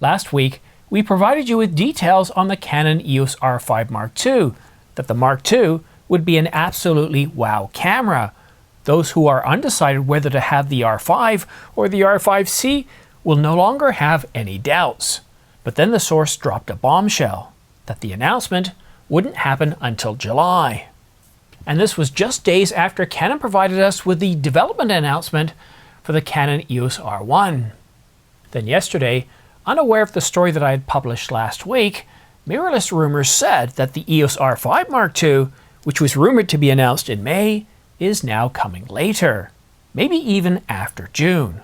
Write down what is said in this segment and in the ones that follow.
Last week, we provided you with details on the Canon EOS R5 Mark II, that the Mark II would be an absolutely wow camera. Those who are undecided whether to have the R5 or the R5C will no longer have any doubts. But then the source dropped a bombshell, that the announcement wouldn't happen until July. And this was just days after Canon provided us with the development announcement for the Canon EOS R1. Then yesterday, unaware of the story that I had published last week, Mirrorless rumors said that the EOS R5 Mark II, which was rumored to be announced in May, is now coming later, maybe even after June.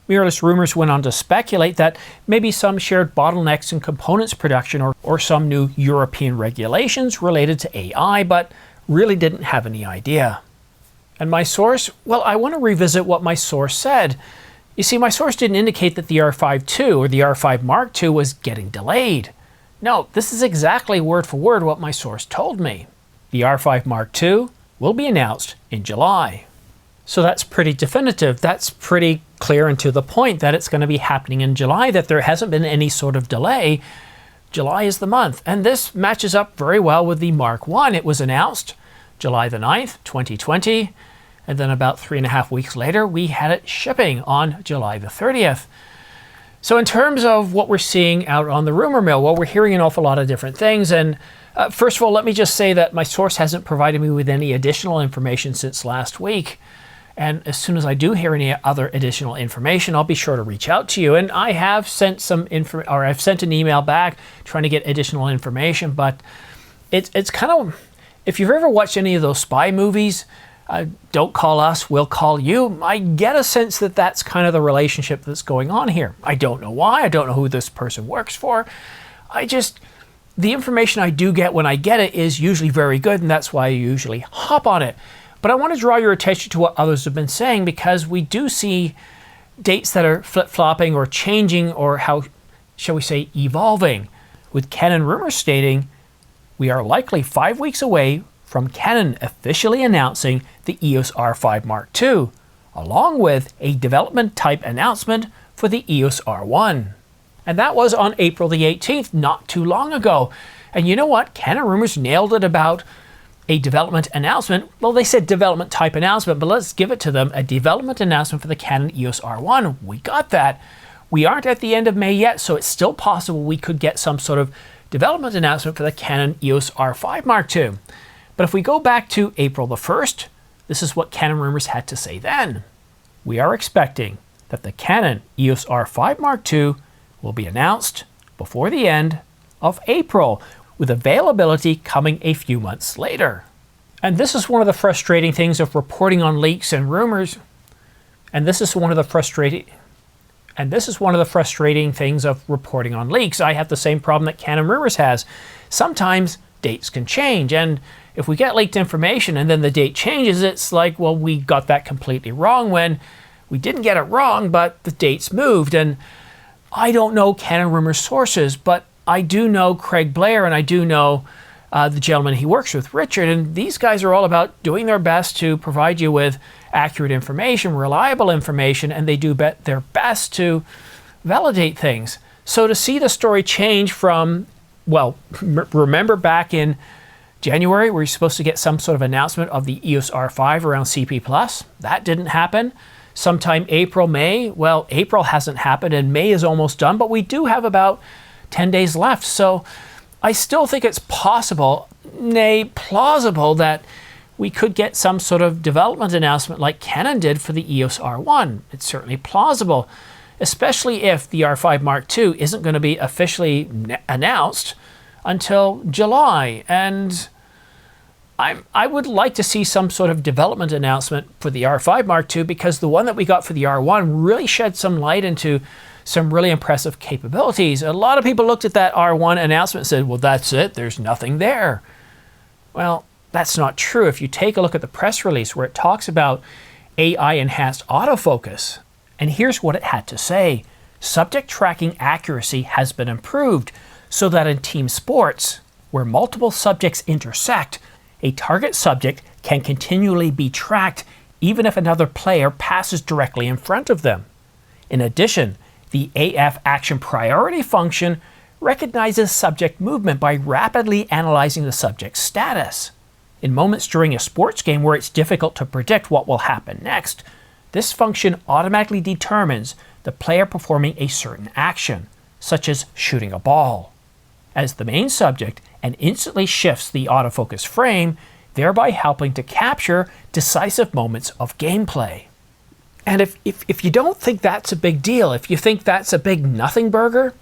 Mirrorless rumors went on to speculate that maybe some shared bottlenecks in components production or some new European regulations related to AI, but really didn't have any idea. And my source? Well, I want to revisit what my source said. You see, my source didn't indicate that the R5 II or the R5 Mark II was getting delayed. No, this is exactly word for word what my source told me. The R5 Mark II will be announced in July. So that's pretty definitive. That's pretty clear and to the point that it's going to be happening in July, that there hasn't been any sort of delay. July is the month. And this matches up very well with the Mark I. It was announced July the 9th, 2020. And then about 3.5 weeks later, we had it shipping on July the 30th. So in terms of what we're seeing out on the rumor mill, well, we're hearing an awful lot of different things. And first of all, let me just say that my source hasn't provided me with any additional information since last week. And as soon as I do hear any other additional information, I'll be sure to reach out to you. And I have sent I've sent an email back trying to get additional information. But it's kind of, if you've ever watched any of those spy movies, don't call us, we'll call you. I get a sense that that's kind of the relationship that's going on here. I don't know why. I don't know who this person works for. The information I do get when I get it is usually very good, and that's why I usually hop on it. But I want to draw your attention to what others have been saying, because we do see dates that are flip-flopping or changing, or how shall we say evolving, with Canon rumors stating we are likely 5 weeks away from Canon officially announcing the EOS R5 Mark II, along with a development type announcement for the EOS R1. And that was on April the 18th, not too long ago. And you know what? Canon rumors nailed it about a development announcement. Well, they said development type announcement, but let's give it to them, a development announcement for the Canon EOS R1. We got that. We aren't at the end of May yet, so it's still possible we could get some sort of development announcement for the Canon EOS R5 Mark II. But if we go back to April the 1st, this is what Canon rumors had to say then. We are expecting that the Canon EOS R5 Mark II will be announced before the end of April, with availability coming a few months later. And this is one of the frustrating things of reporting on leaks and rumors. And this is one of the frustrating things of reporting on leaks. I have the same problem that Canon rumors has. Sometimes dates can change, and if we get leaked information and then the date changes, it's like, well, we got that completely wrong, when we didn't get it wrong, but the dates moved. And I don't know Canon rumor sources, but I do know Craig Blair, and I do know the gentleman he works with, Richard, and these guys are all about doing their best to provide you with accurate information, reliable information, and they do their best to validate things. So to see the story change from, well, remember back in January, we were supposed to get some sort of announcement of the EOS R5 around CP+. That didn't happen. Sometime April, May. Well, April hasn't happened, and May is almost done, but we do have about 10 days left. So I still think it's possible, nay, plausible, that we could get some sort of development announcement like Canon did for the EOS R1. It's certainly plausible, especially if the R5 Mark II isn't going to be officially announced until July. And I would like to see some sort of development announcement for the R5 Mark II, because the one that we got for the R1 really shed some light into some really impressive capabilities. A lot of people looked at that R1 announcement and said, well, that's it, there's nothing there. Well, that's not true. If you take a look at the press release where it talks about AI enhanced autofocus, and here's what it had to say. Subject tracking accuracy has been improved so that in team sports, where multiple subjects intersect, a target subject can continually be tracked even if another player passes directly in front of them. In addition, The AF action priority function recognizes subject movement by rapidly analyzing the subject's status. In moments during a sports game where it's difficult to predict what will happen next, this function automatically determines the player performing a certain action, such as shooting a ball, as the main subject and instantly shifts the autofocus frame, thereby helping to capture decisive moments of gameplay. And if you don't think that's a big deal, if you think that's a big nothing burger,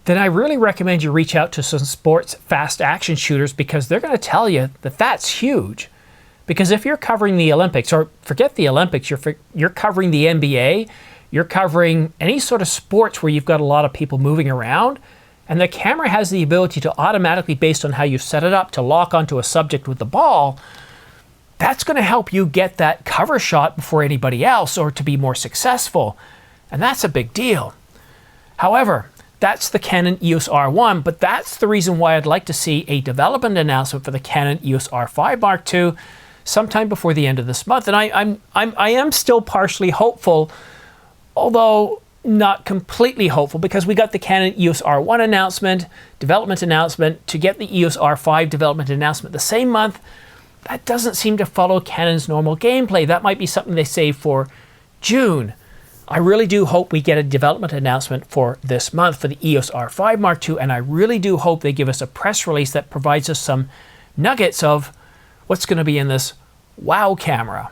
then I really recommend you reach out to some sports fast action shooters, because they're going to tell you that that's huge. Because if you're covering the Olympics, or forget the Olympics, you're covering the NBA, you're covering any sort of sports where you've got a lot of people moving around, and the camera has the ability to automatically, based on how you set it up, to lock onto a subject with the ball, that's going to help you get that cover shot before anybody else, or to be more successful. And that's a big deal. However, that's the Canon EOS R1, but that's the reason why I'd like to see a development announcement for the Canon EOS R5 Mark II sometime before the end of this month. And I am still partially hopeful, although not completely hopeful, because we got the Canon EOS R1 development announcement, to get the EOS R5 development announcement the same month. That doesn't seem to follow Canon's normal gameplay. That might be something they save for June. I really do hope we get a development announcement for this month for the EOS R5 Mark II, and I really do hope they give us a press release that provides us some nuggets of what's going to be in this wow camera.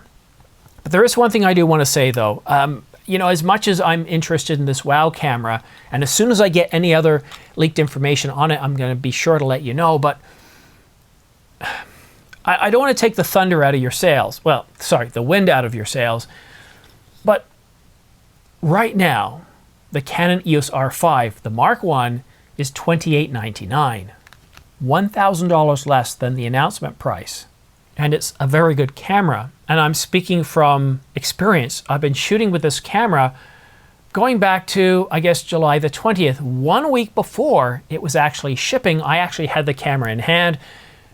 But there is one thing I do want to say, though. You know, as much as I'm interested in this wow camera, and as soon as I get any other leaked information on it, I'm going to be sure to let you know, but I don't want to take the thunder out of your sails. Well, sorry, the wind out of your sails. But right now, the Canon EOS R5, the Mark I, is $28.99, $1,000 less than the announcement price. And it's a very good camera. And I'm speaking from experience. I've been shooting with this camera going back to, I guess, July the 20th. 1 week before it was actually shipping, I actually had the camera in hand,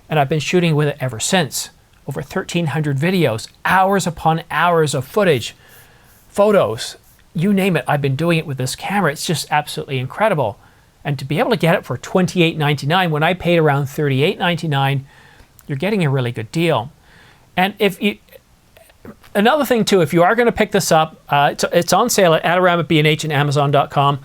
and I've been shooting with it ever since. Over 1,300 videos, hours upon hours of footage, photos, you name it, I've been doing it with this camera. It's just absolutely incredible. And to be able to get it for $28.99 when I paid around $38.99, you're getting a really good deal. And if you, another thing too, if you are going to pick this up, it's on sale at Adorama, B&H, and Amazon.com.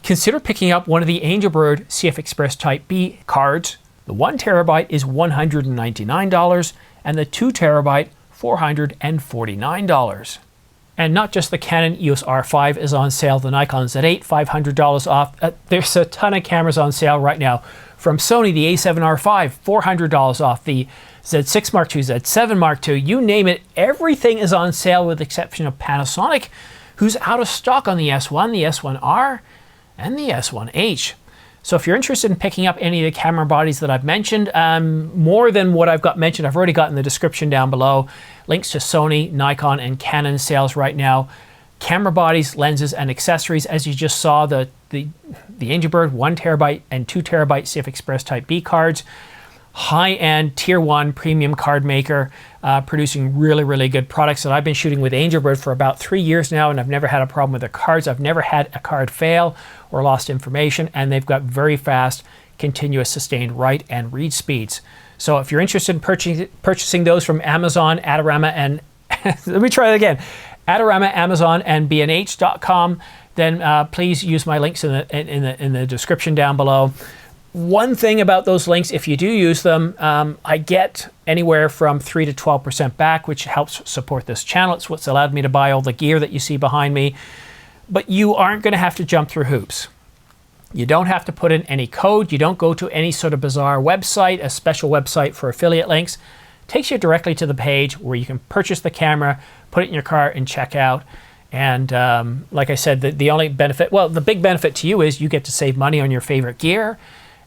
Consider picking up one of the Angelbird CF Express Type B cards. The 1 terabyte is $199, and the 2 terabyte, $449. And not just the Canon EOS R5 is on sale, the Nikon Z8, $500 off. There's a ton of cameras on sale right now. From Sony, the A7R5, $400 off. The Z6 Mark II, Z7 Mark II, you name it, everything is on sale with the exception of Panasonic, who's out of stock on the S1, the S1R, and the S1H. So if you're interested in picking up any of the camera bodies that I've mentioned, more than what I've got mentioned, I've already got in the description down below. Links to Sony, Nikon, and Canon sales right now. Camera bodies, lenses, and accessories. As you just saw, the Angelbird 1 terabyte and 2 terabyte CF Express Type B cards. High-end Tier 1 premium card maker, producing really, really good products. And I've been shooting with Angelbird for about 3 years now, and I've never had a problem with their cards. I've never had a card fail or lost information, and they've got very fast, continuous, sustained write and read speeds. So if you're interested in purchasing those from Amazon, Adorama, and let me try it again, Adorama, Amazon, and B&H.com, then please use my links in the description down below. One thing about those links, if you do use them, I get anywhere from 3 to 12% back, which helps support this channel. It's what's allowed me to buy all the gear that you see behind me. But you aren't going to have to jump through hoops. You don't have to put in any code. You don't go to any sort of bizarre website, a special website for affiliate links. It takes you directly to the page where you can purchase the camera, put it in your cart, and check out. And like I said, the only benefit, well, the big benefit to you is you get to save money on your favorite gear.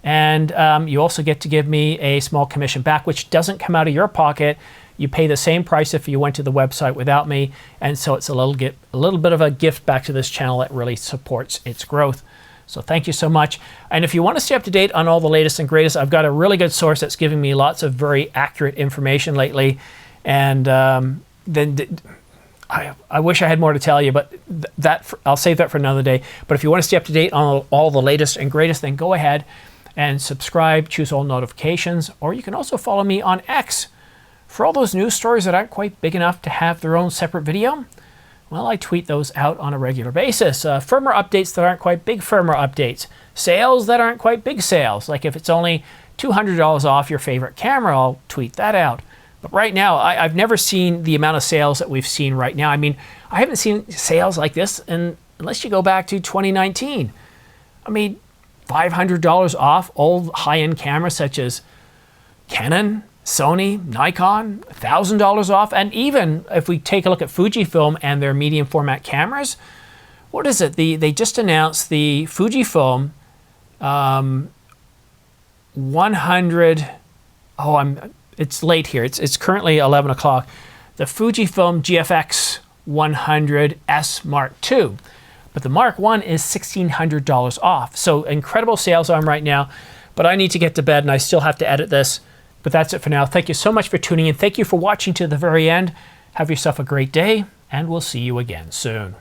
And you also get to give me a small commission back, which doesn't come out of your pocket. You pay the same price if you went to the website without me. And so it's a little bit of a gift back to this channel that really supports its growth. So thank you so much. And if you want to stay up to date on all the latest and greatest, I've got a really good source that's giving me lots of very accurate information lately. And then I wish I had more to tell you, but I'll save that for another day. But if you want to stay up to date on all the latest and greatest, then go ahead and subscribe, choose all notifications, or you can also follow me on X. For all those news stories that aren't quite big enough to have their own separate video, well, I tweet those out on a regular basis. Firmware updates that aren't quite big firmware updates. Sales that aren't quite big sales. Like if it's only $200 off your favorite camera, I'll tweet that out. But right now, I've never seen the amount of sales that we've seen right now. I mean, I haven't seen sales like this unless you go back to 2019. I mean, $500 off old high-end cameras such as Canon, Sony, Nikon, $1,000 off, and even if we take a look at Fujifilm and their medium format cameras, what is it? They just announced the Fujifilm 100. It's late here. It's currently 11 o'clock. The Fujifilm GFX 100S Mark II, but the Mark I is $1,600 off. So incredible sales on right now. But I need to get to bed, and I still have to edit this. But that's it for now. Thank you so much for tuning in. Thank you for watching to the very end. Have yourself a great day, and we'll see you again soon.